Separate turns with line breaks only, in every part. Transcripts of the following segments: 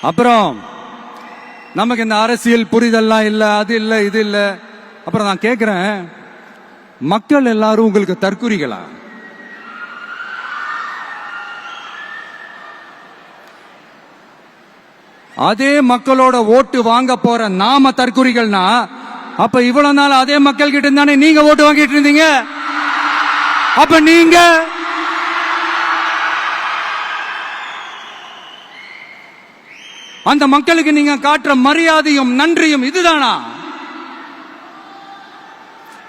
அப்புறம் நமக்கு இந்த அரசியல் புரிதல்லாம் இல்ல, அது இல்ல, இது இல்ல. அப்புறம் நான் கேட்கிறேன், மக்கள் எல்லாரும் உங்களுக்கு தற்குறிகளா? அதே மக்களோட ஓட்டு வாங்க போற நாம தற்குறிகள்னா, அப்ப இவ்வளவு நாள் அதே மக்கள் கிட்ட இருந்தானே நீங்க ஓட்டு வாங்கிட்டு இருந்தீங்க. அப்ப நீங்க அந்த மக்களுக்கு நீங்க காட்டுற மரியாதையும் நன்றியும் இதுதானா?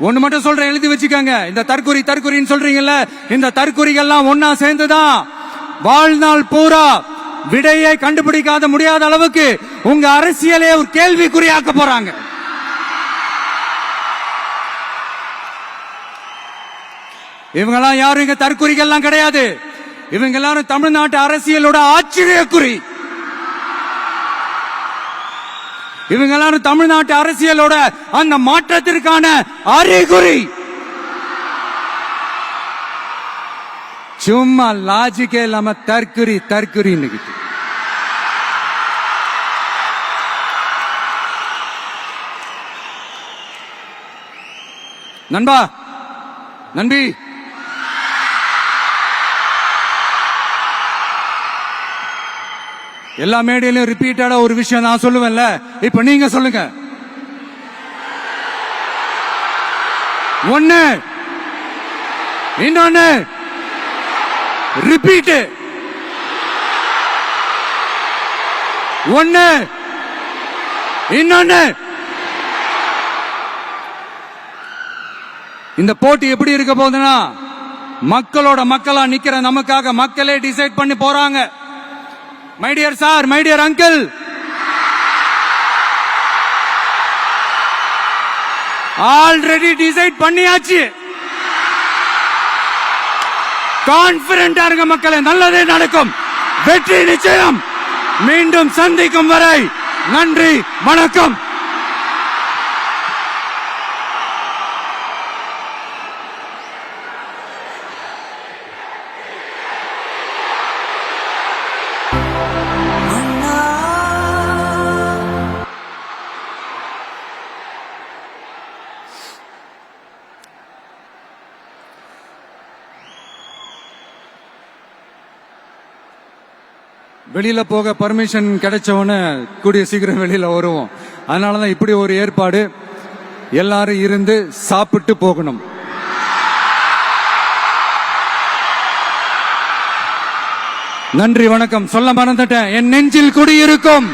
ஒண்ணு மட்டும் சொல்றேன், எழுதி வச்சுக்கோங்க. இந்த தற்குறின்னு சொல்றீங்கல்ல, இந்த தற்குறிகள்லாம் ஒன்னா சேர்ந்துதான் வாழ்நாள் பூரா விடையை கண்டுபிடிக்காத முடியாத அளவுக்கு உங்க அரசியலே ஒரு கேள்விக்குறியாக்க போறாங்க. இவங்கெல்லாம் யாரும் இங்க தற்குறிகள்லாம் கிடையாது. இவங்க எல்லாரும் தமிழ்நாட்டு அரசியலோட ஆச்சரியக்குறி. இவங்க எல்லாரும் தமிழ்நாட்டு அரசியலோட அந்த மாற்றத்திற்கான அறிகுறி. சும்மா லாஜிக்கே இல்லாம தற்குறி. நண்பா, நண்பி, எல்லா மேடையிலும் ரிப்பீட்டடா ஒரு விஷயம் நான் சொல்லுவேன்ல, இப்ப நீங்க சொல்லுங்க. ஒன்னு, இன்னொன்னு, ரிப்பீட். ஒன்னு, இன்னொன்னு. இந்த போட்டி எப்படி இருக்க போகுதுன்னா, மக்களோட மக்களா நிக்கிற நமக்காக மக்களே டிசைட் பண்ணி போறாங்க. My dear sir, my dear uncle, already decide பண்ணியாச்சு. கான்பிடென்டா இருங்க மக்களே, நல்லதே நடக்கும், வெற்றி நிச்சயம். மீண்டும் சந்திக்கும் வரை நன்றி, வணக்கம். வெளியில போக பர்மிஷன் கிடைச்சவன கூடிய சீக்கிரம் வெளியில வருவோம். அதனாலதான் இப்படி ஒரு ஏற்பாடு. எல்லாரும் இருந்து சாப்பிட்டு போகணும். நன்றி, வணக்கம். சொல்ல மறந்துட்டேன், என் நெஞ்சில் குடியிருக்கும்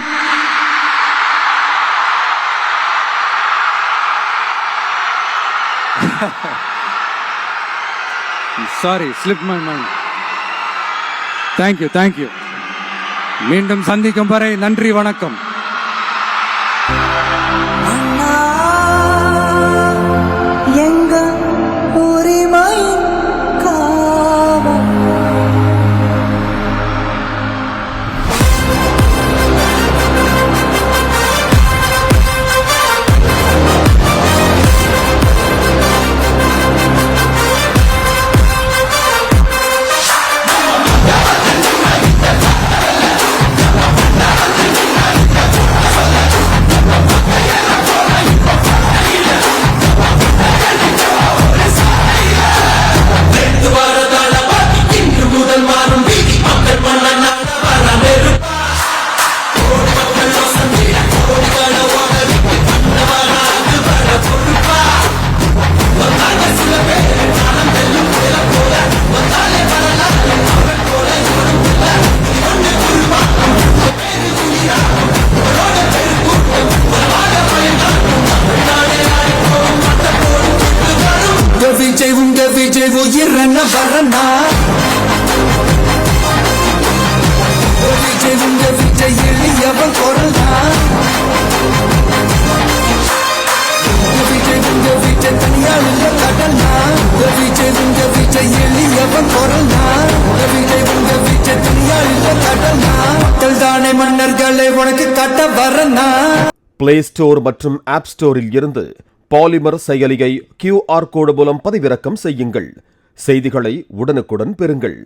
sorry, slip my mind. Thank you. மீண்டும் சந்திக்கும் வரை நன்றி, வணக்கம். விஜய் உயிரன வரனா, விஜய் எளியவன் குரல்னா, விஜய் தனியாள் இல்ல கடனா, விஜய் எளியவன் குரல்னா, விஜய் தனியாள் இல்ல கடனா, மக்கள் தானே மன்னர்களை உனக்கு கட்ட வரனா.
பிளே ஸ்டோர் மற்றும் ஆப் ஸ்டோரில் இருந்து பாலிமர் செயலியை QR கோடு மூலம் பதிவிறக்கம் செய்யுங்கள். செய்திகளை உடனுக்குடன் பெறுங்கள்.